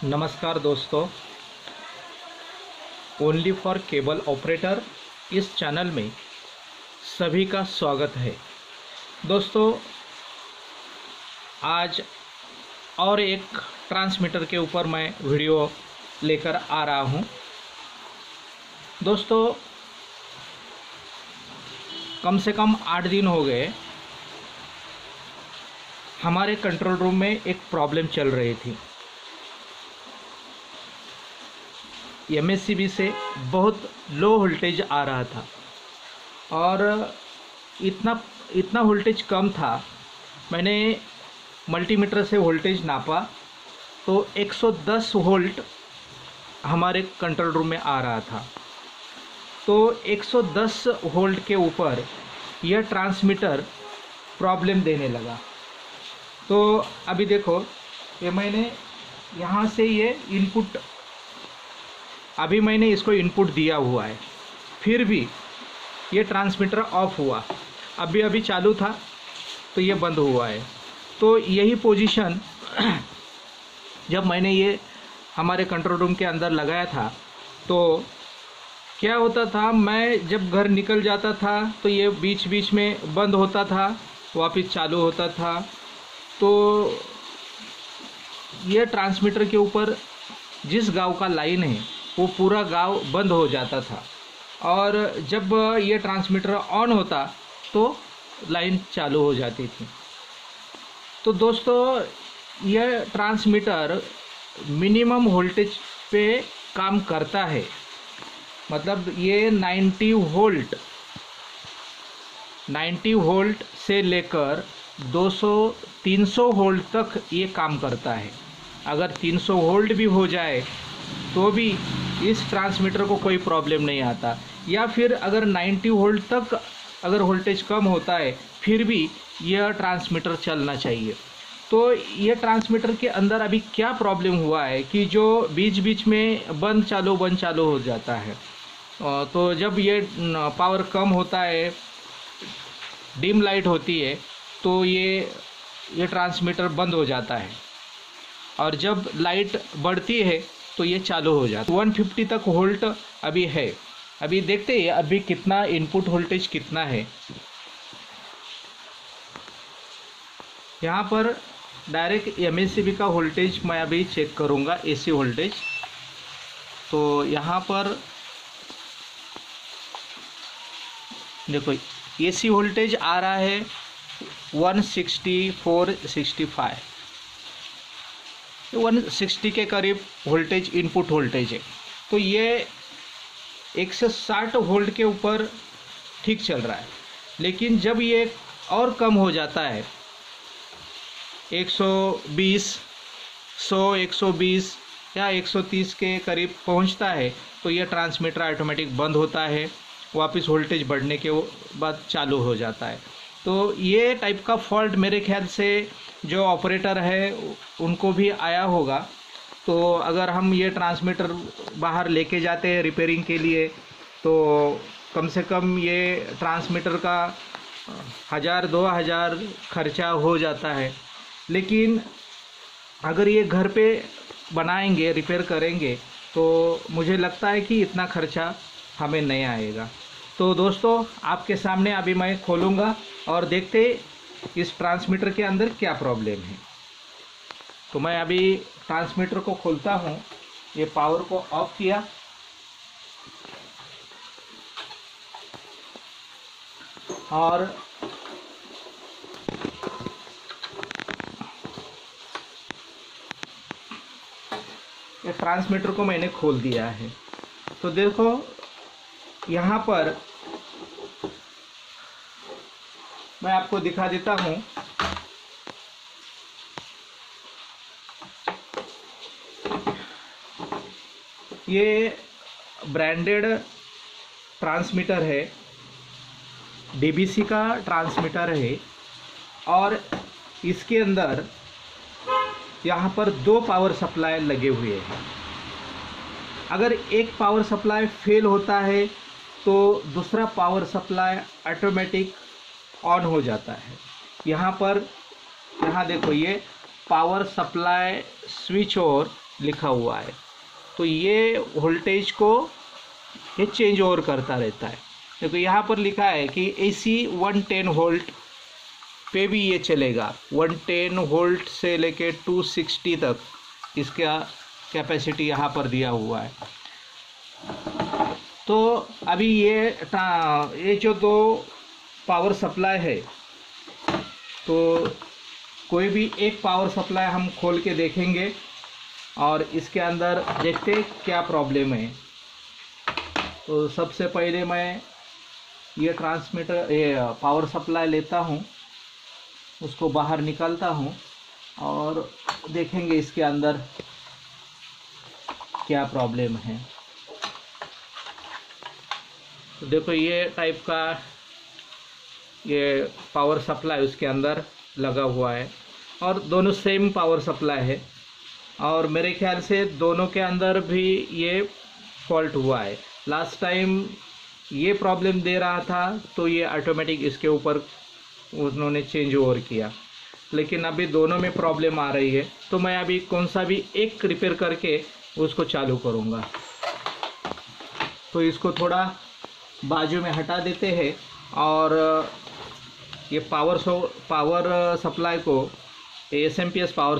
नमस्कार दोस्तों, only for cable operator इस चैनल में सभी का स्वागत है। दोस्तों, आज और एक ट्रांसमीटर के ऊपर मैं वीडियो लेकर आ रहा हूं। दोस्तों, कम से कम 8 दिन हो गए हमारे कंट्रोल रूम में एक प्रॉब्लम चल रही थी। एमएससीबी से बहुत लो वोल्टेज आ रहा था और इतना वोल्टेज कम था। मैंने मल्टीमीटर से वोल्टेज नापा तो 110 वोल्ट हमारे कंट्रोल रूम में आ रहा था। तो 110 वोल्ट के ऊपर यह ट्रांसमीटर प्रॉब्लम देने लगा। तो अभी देखो, ये मैंने यहाँ से ये इनपुट, अभी मैंने इसको इनपुट दिया हुआ है, फिर भी ये ट्रांसमीटर ऑफ हुआ। अभी चालू था तो ये बंद हुआ है। तो यही पोजीशन जब मैंने ये हमारे कंट्रोल रूम के अंदर लगाया था तो क्या होता था, मैं जब घर निकल जाता था तो ये बीच बीच में बंद होता था, वापस चालू होता था। तो ये ट्रांसमीटर के ऊपर जिस गांव का लाइन है वो पूरा गांव बंद हो जाता था, और जब ये ट्रांसमीटर ऑन होता तो लाइन चालू हो जाती थी। तो दोस्तों, यह ट्रांसमीटर मिनिमम वोल्टेज पे काम करता है। मतलब ये 90 वोल्ट से लेकर 200-300 वोल्ट तक ये काम करता है। अगर 300 वोल्ट भी हो जाए तो भी इस ट्रांसमीटर को कोई प्रॉब्लम नहीं आता, या फिर अगर 90 वोल्ट तक अगर वोल्टेज कम होता है फिर भी यह ट्रांसमीटर चलना चाहिए। तो यह ट्रांसमीटर के अंदर अभी क्या प्रॉब्लम हुआ है कि जो बीच बीच में बंद चालू हो जाता है। तो जब ये पावर कम होता है, डिम लाइट होती है, तो ये ट्रांसमीटर बंद हो जाता है, और जब लाइट बढ़ती है तो ये चालू हो जाता है। 150 तक वोल्ट अभी है। अभी देखते हैं अभी कितना इनपुट वोल्टेज कितना है। यहाँ पर डायरेक्ट एमएससीबी का वोल्टेज मैं अभी चेक करूँगा, एसी वोल्टेज। तो यहाँ पर देखो, एसी वोल्टेज आ रहा है 164-65, 160 के करीब वोल्टेज इनपुट वोल्टेज है। तो ये 160 वोल्ट के ऊपर ठीक चल रहा है। लेकिन जब ये और कम हो जाता है, 120, 100, 120 या 130 के करीब पहुंचता है तो ये ट्रांसमीटर ऑटोमेटिक बंद होता है, वापस वोल्टेज बढ़ने के बाद चालू हो जाता है। तो ये टाइप का फॉल्ट मेरे ख्याल से जो ऑपरेटर है उनको भी आया होगा। तो अगर हम ये ट्रांसमीटर बाहर लेके जाते हैं रिपेयरिंग के लिए तो कम से कम ये ट्रांसमीटर का 1000-2000 खर्चा हो जाता है। लेकिन अगर ये घर पे बनाएंगे, रिपेयर करेंगे, तो मुझे लगता है कि इतना खर्चा हमें नहीं आएगा। तो दोस्तों, आपके सामने अभी मैं खोलूँगा और देखते इस ट्रांसमीटर के अंदर क्या प्रॉब्लम है। तो मैं अभी ट्रांसमीटर को खोलता हूँ। ये पावर को ऑफ किया और ये ट्रांसमीटर को मैंने खोल दिया है। तो देखो, यहाँ पर मैं आपको दिखा देता हूँ। ये ब्रांडेड ट्रांसमीटर है, डीबीसी का ट्रांसमीटर है, और इसके अंदर यहाँ पर 2 पावर सप्लाई लगे हुए हैं। अगर एक पावर सप्लाई फेल होता है तो दूसरा पावर सप्लाई ऑटोमेटिक ऑन हो जाता है। यहाँ देखो, ये पावर सप्लाई स्विच और लिखा हुआ है। तो ये वोल्टेज को ये चेंज ओवर करता रहता है। देखो यहाँ पर लिखा है कि AC 110 वोल्ट पे भी ये चलेगा। 110 वोल्ट से लेके 260 तक इसका कैपेसिटी यहाँ पर दिया हुआ है। तो अभी ये जो दो पावर सप्लाई है, तो कोई भी एक पावर सप्लाई हम खोल के देखेंगे और इसके अंदर देखते क्या प्रॉब्लम है। तो सबसे पहले मैं ये पावर सप्लाई लेता हूँ, उसको बाहर निकालता हूँ और देखेंगे इसके अंदर क्या प्रॉब्लम है। तो देखो ये टाइप का ये पावर सप्लाई उसके अंदर लगा हुआ है और दोनों सेम पावर सप्लाई है और मेरे ख्याल से दोनों के अंदर भी ये फॉल्ट हुआ है। लास्ट टाइम ये प्रॉब्लम दे रहा था तो ये ऑटोमेटिक इसके ऊपर उन्होंने चेंज ओवर किया, लेकिन अभी दोनों में प्रॉब्लम आ रही है। तो मैं अभी कौन सा भी एक रिपेयर करके उसको चालू करूँगा। तो इसको थोड़ा बाजू में हटा देते हैं और ये पावर सप्लाई को SMPS पावर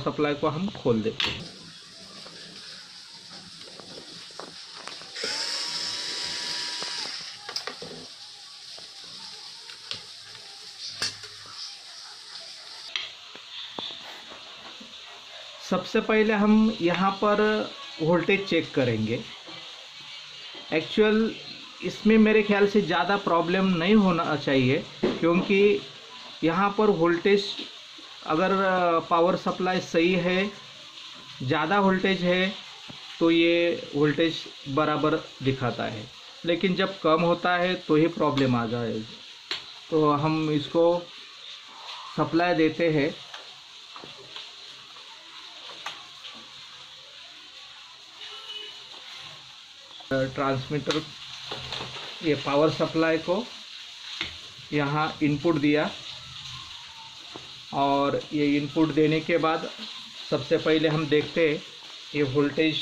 सप्लाई को हम खोल देते हैं। सबसे पहले हम यहाँ पर वोल्टेज चेक करेंगे। एक्चुअल इसमें मेरे ख्याल से ज़्यादा प्रॉब्लम नहीं होना चाहिए, क्योंकि यहाँ पर वोल्टेज अगर पावर सप्लाई सही है, ज़्यादा वोल्टेज है तो ये वोल्टेज बराबर दिखाता है, लेकिन जब कम होता है तो ही प्रॉब्लम आ जाएगी। तो हम इसको सप्लाई देते हैं। ट्रांसमीटर ये पावर सप्लाई को यहाँ इनपुट दिया और ये इनपुट देने के बाद सबसे पहले हम देखते हैं ये वोल्टेज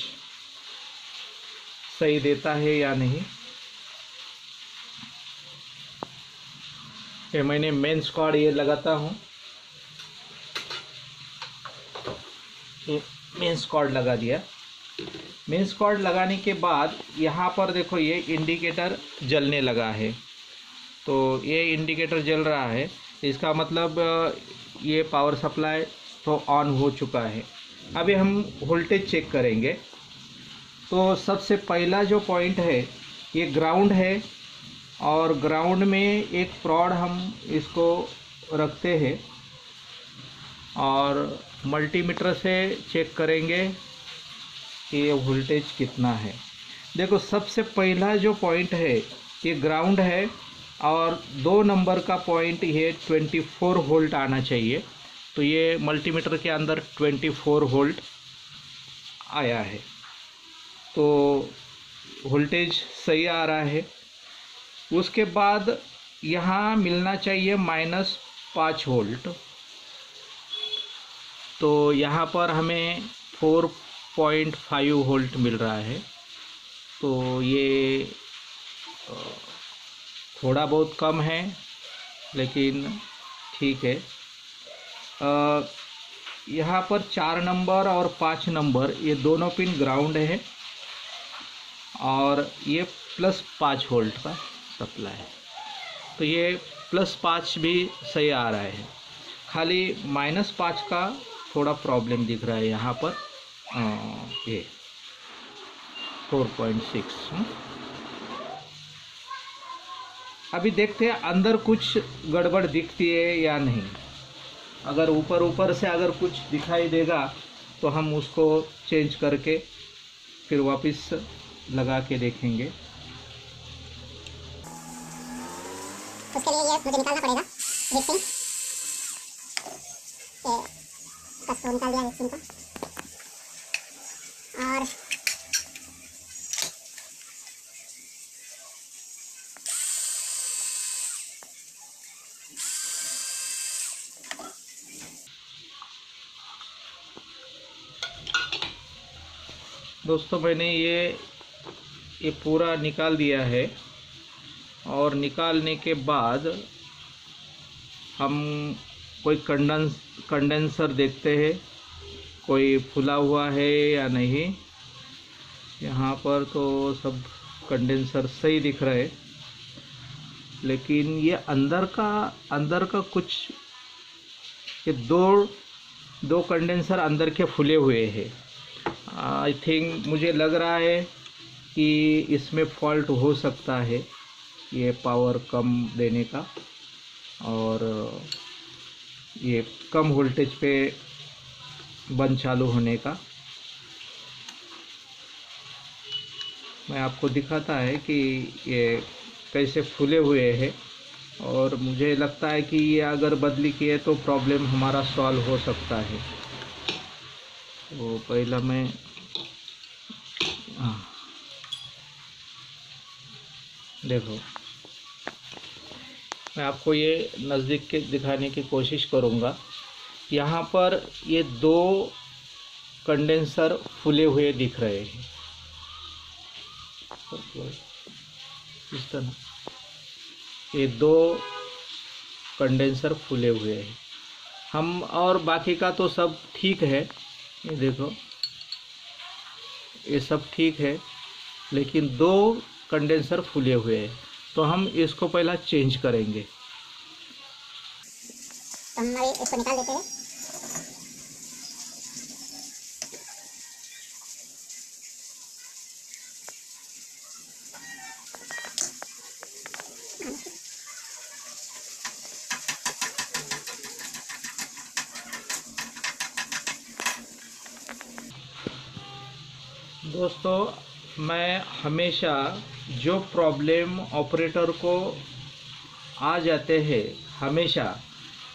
सही देता है या नहीं। ये मैंने मेंस कॉर्ड ये लगाता हूँ, ये मेंस कॉर्ड लगा दिया। मेंस कॉर्ड लगाने के बाद यहाँ पर देखो ये इंडिकेटर जलने लगा है। तो ये इंडिकेटर जल रहा है, इसका मतलब ये पावर सप्लाई तो ऑन हो चुका है। अभी हम वोल्टेज चेक करेंगे। तो सबसे पहला जो पॉइंट है ये ग्राउंड है और ग्राउंड में एक प्रॉड हम इसको रखते हैं और मल्टीमीटर से चेक करेंगे कि ये वोल्टेज कितना है। देखो सबसे पहला जो पॉइंट है ये ग्राउंड है और 2 नंबर का पॉइंट ये 24 वोल्ट आना चाहिए। तो ये मल्टीमीटर के अंदर 24 वोल्ट आया है, तो वोल्टेज सही आ रहा है। उसके बाद यहाँ मिलना चाहिए -5 वोल्ट। तो यहाँ पर हमें 4.5 वोल्ट मिल रहा है। तो ये थोड़ा बहुत कम है, लेकिन ठीक है। यहाँ पर 4 नंबर और 5 नंबर ये दोनों पिन ग्राउंड है और ये +5 वोल्ट का सप्लाई है। तो ये +5 भी सही आ रहा है, खाली -5 का थोड़ा प्रॉब्लम दिख रहा है यहाँ पर। ये 4.6। अभी देखते हैं अंदर कुछ गड़बड़ दिखती है या नहीं। अगर ऊपर से अगर कुछ दिखाई देगा तो हम उसको चेंज करके फिर वापस लगा के देखेंगे। उसके लिए ये मुझे निकालना पड़ेगा रिक्सिंग। ये कस को निकाल दिया रिक्सिंग को और दोस्तों मैंने ये पूरा निकाल दिया है और निकालने के बाद हम कोई कंडेंसर देखते हैं कोई फुला हुआ है या नहीं। यहाँ पर तो सब कंडेंसर सही दिख रहा है, लेकिन ये अंदर का कुछ ये दो कंडेंसर अंदर के फुले हुए हैं। आई थिंक मुझे लग रहा है कि इसमें फॉल्ट हो सकता है, ये पावर कम देने का और ये कम वोल्टेज पे बंद चालू होने का। मैं आपको दिखाता है कि ये कैसे फूले हुए हैं और मुझे लगता है कि ये अगर बदली किए तो प्रॉब्लम हमारा सॉल्व हो सकता है। तो पहला मैं देखो, मैं आपको ये नज़दीक के दिखाने की कोशिश करूँगा। यहाँ पर ये दो कंडेंसर फूले हुए दिख रहे हैं इस तरह, ये दो कंडेंसर फूले हुए हैं। हम और बाकी का तो सब ठीक है, ये देखो ये सब ठीक है, लेकिन दो कंडेंसर फूले हुए हैं, तो हम इसको पहला चेंज करेंगे। तो हम अभी इसको निकाल देते हैं। दोस्तों मैं हमेशा जो प्रॉब्लम ऑपरेटर को आ जाते हैं, हमेशा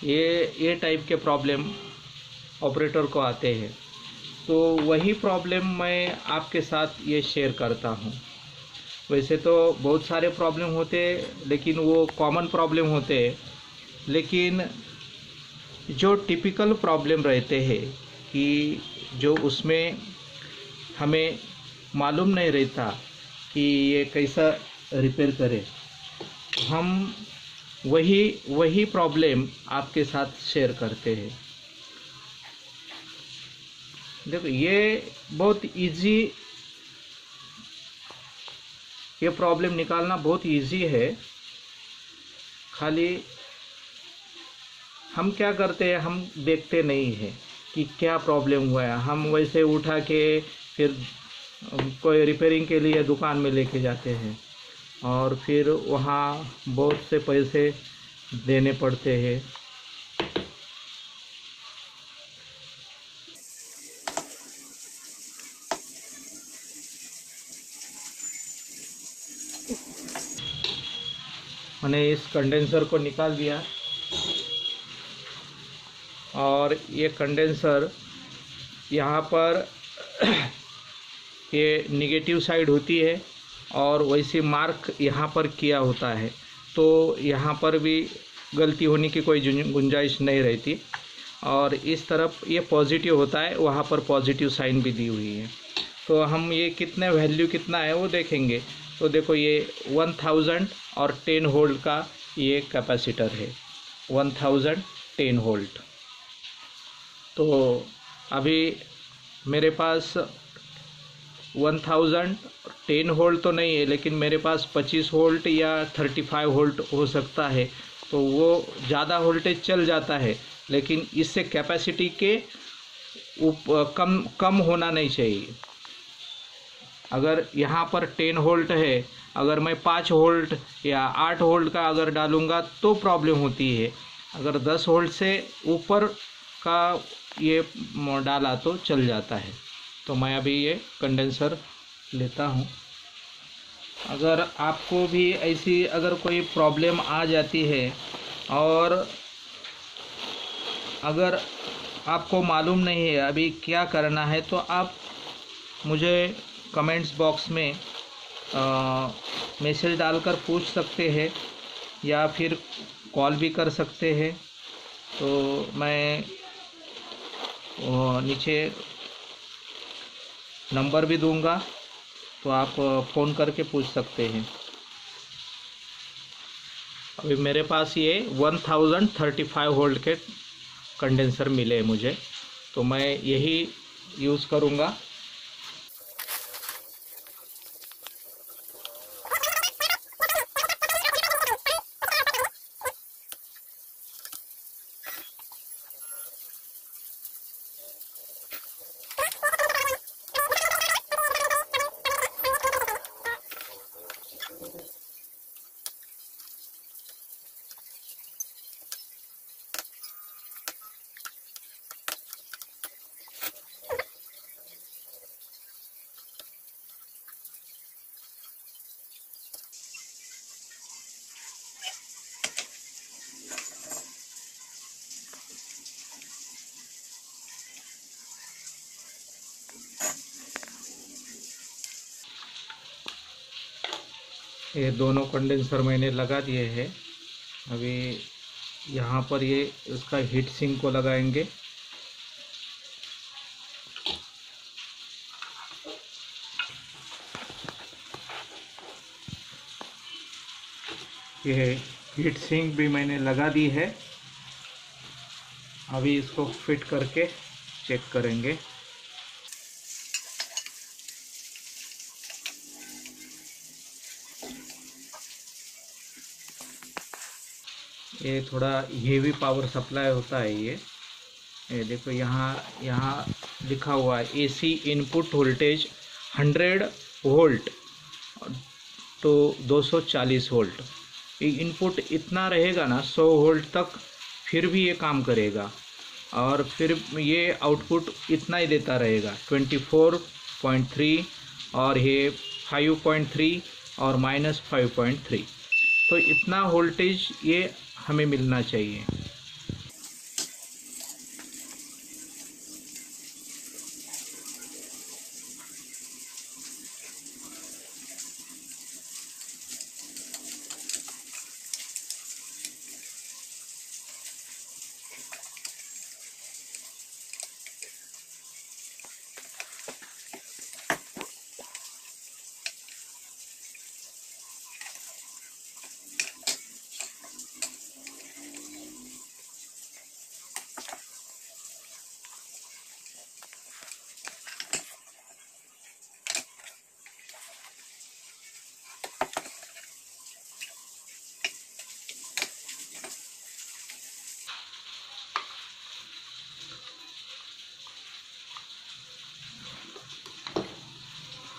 ये टाइप के प्रॉब्लम ऑपरेटर को आते हैं, तो वही प्रॉब्लम मैं आपके साथ ये शेयर करता हूँ। वैसे तो बहुत सारे प्रॉब्लम होते हैं, लेकिन वो कॉमन प्रॉब्लम होते हैं, लेकिन जो टिपिकल प्रॉब्लम रहते हैं कि जो उसमें हमें मालूम नहीं रहता कि ये कैसा रिपेयर करें, हम वही प्रॉब्लम आपके साथ शेयर करते हैं। देखो ये बहुत इजी, ये प्रॉब्लम निकालना बहुत इजी है। खाली हम क्या करते हैं, हम देखते नहीं हैं कि क्या प्रॉब्लम हुआ है। हम वैसे उठा के फिर कोई रिपेयरिंग के लिए दुकान में लेके जाते हैं और फिर वहाँ बहुत से पैसे देने पड़ते हैं। मैंने इस कंडेंसर को निकाल दिया और ये कंडेंसर यहाँ पर ये निगेटिव साइड होती है और वैसे मार्क यहाँ पर किया होता है, तो यहाँ पर भी गलती होने की कोई गुंजाइश नहीं रहती। और इस तरफ ये पॉजिटिव होता है, वहाँ पर पॉजिटिव साइन भी दी हुई है। तो हम ये कितने वैल्यू कितना है वो देखेंगे। तो देखो ये 1000 और 10 वोल्ट का ये कैपेसिटर है, 1010 वोल्ट। तो अभी मेरे पास 1010 वोल्ट तो नहीं है, लेकिन मेरे पास 25 वोल्ट या 35 वोल्ट हो सकता है, तो वो ज़्यादा वोल्टेज चल जाता है, लेकिन इससे कैपेसिटी के कम होना नहीं चाहिए। अगर यहाँ पर 10 वोल्ट है, अगर मैं 5 वोल्ट या 8 वोल्ट का अगर डालूँगा तो प्रॉब्लम होती है। अगर 10 वोल्ट से ऊपर का ये डाला तो चल जाता है। तो मैं अभी ये कंडेंसर लेता हूँ। अगर आपको भी ऐसी अगर कोई प्रॉब्लम आ जाती है और अगर आपको मालूम नहीं है अभी क्या करना है, तो आप मुझे कमेंट्स बॉक्स में मैसेज डालकर पूछ सकते हैं या फिर कॉल भी कर सकते हैं। तो मैं नीचे नंबर भी दूंगा, तो आप फ़ोन करके पूछ सकते हैं। अभी मेरे पास ये 1035 वोल्ट के कंडेंसर मिले मुझे, तो मैं यही यूज़ करूँगा। ये दोनों कंडेंसर मैंने लगा दिए हैं। अभी यहाँ पर ये उसका हीट सिंक को लगाएंगे। ये हीट सिंक भी मैंने लगा दी है। अभी इसको फिट करके चेक करेंगे। ये थोड़ा हेवी पावर सप्लाई होता है ये देखो यहाँ लिखा हुआ है एसी इनपुट वोल्टेज 100 वोल्ट तो 240 वोल्ट। ये इनपुट इतना रहेगा ना 100 वोल्ट तक, फिर भी ये काम करेगा। और फिर ये आउटपुट इतना ही देता रहेगा 24.3 और ये 5.3 और -5.3। तो इतना वोल्टेज ये हमें मिलना चाहिए।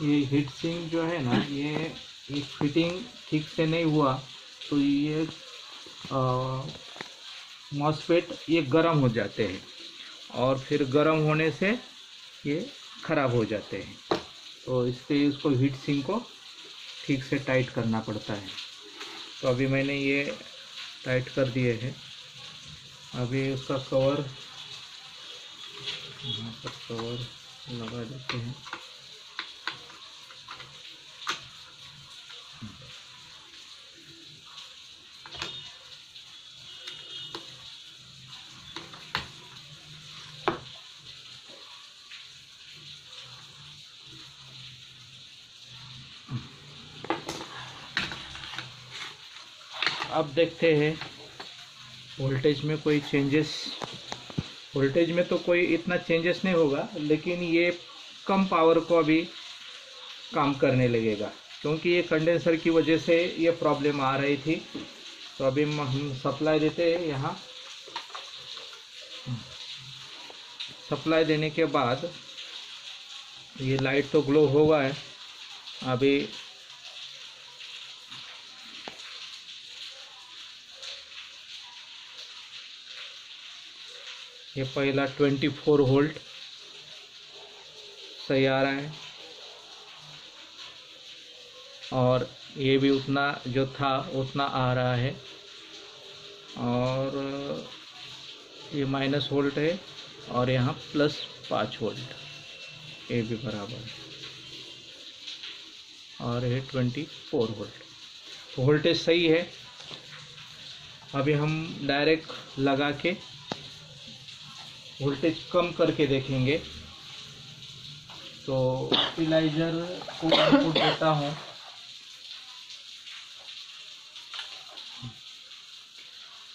ये हीट सिंक जो है ना, ये फिटिंग ठीक से नहीं हुआ तो ये मॉसफेट ये गर्म हो जाते हैं और फिर गर्म होने से ये ख़राब हो जाते हैं। तो इसलिए इसको हीट सिंक को ठीक से टाइट करना पड़ता है। तो अभी मैंने ये टाइट कर दिए हैं। अभी उसका कवर यहाँ पर कवर लगा देते हैं। अब देखते हैं वोल्टेज में कोई चेंजेस। वोल्टेज में तो कोई इतना चेंजेस नहीं होगा, लेकिन ये कम पावर को अभी काम करने लगेगा, क्योंकि ये कंडेंसर की वजह से ये प्रॉब्लम आ रही थी। तो अभी हम सप्लाई देते हैं। यहाँ सप्लाई देने के बाद ये लाइट तो ग्लो होगा है। अभी ये पहला 24 वोल्ट सही आ रहा है और ये भी उतना जो था उतना आ रहा है। और ये -1 वोल्ट है और यहाँ +5 वोल्ट, ये भी बराबर है। और ये 24 वोल्ट, वोल्टेज सही है। अभी हम डायरेक्ट लगा के वोल्टेज कम करके देखेंगे। तो स्टेबलाइजर को इनपुट देता हूँ।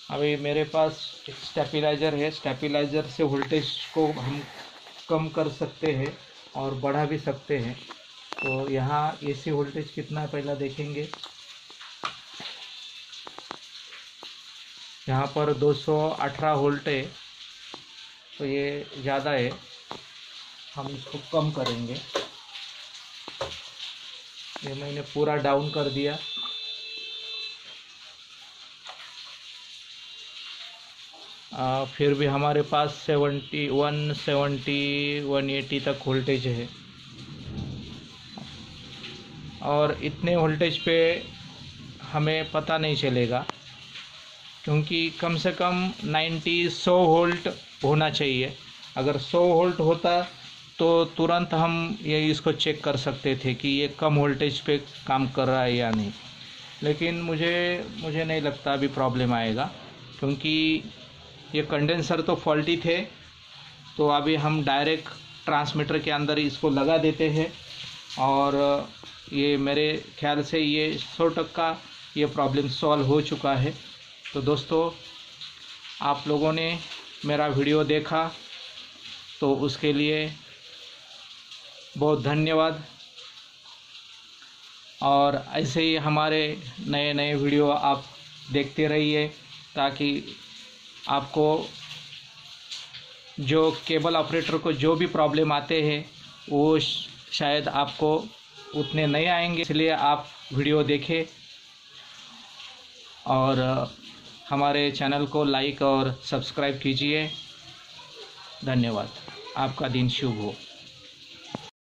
अभी मेरे पास एक स्टेबलाइजर है, स्टेबलाइजर से वोल्टेज को हम कम कर सकते हैं और बढ़ा भी सकते हैं। तो यहाँ एसी वोल्टेज कितना है पहला देखेंगे। यहाँ पर 218 वोल्ट है, तो ये ज़्यादा है, हम इसको कम करेंगे। ये मैंने पूरा डाउन कर दिया। फिर भी हमारे पास 180 तक वोल्टेज है, और इतने वोल्टेज पे हमें पता नहीं चलेगा, क्योंकि कम से कम 100 वोल्ट होना चाहिए। अगर 100 वोल्ट होता तो तुरंत हम ये इसको चेक कर सकते थे कि ये कम वोल्टेज पे काम कर रहा है या नहीं। लेकिन मुझे नहीं लगता अभी प्रॉब्लम आएगा, क्योंकि ये कंडेंसर तो फॉल्टी थे। तो अभी हम डायरेक्ट ट्रांसमीटर के अंदर इसको लगा देते हैं, और ये मेरे ख्याल से ये 100% ये प्रॉब्लम सॉल्व हो चुका है। तो दोस्तों, आप लोगों ने मेरा वीडियो देखा तो उसके लिए बहुत धन्यवाद, और ऐसे ही हमारे नए नए वीडियो आप देखते रहिए, ताकि आपको जो केबल ऑपरेटर को जो भी प्रॉब्लम आते हैं वो शायद आपको उतने नहीं आएंगे। इसलिए आप वीडियो देखें और हमारे चैनल को लाइक और सब्सक्राइब कीजिए। धन्यवाद। आपका दिन शुभ हो।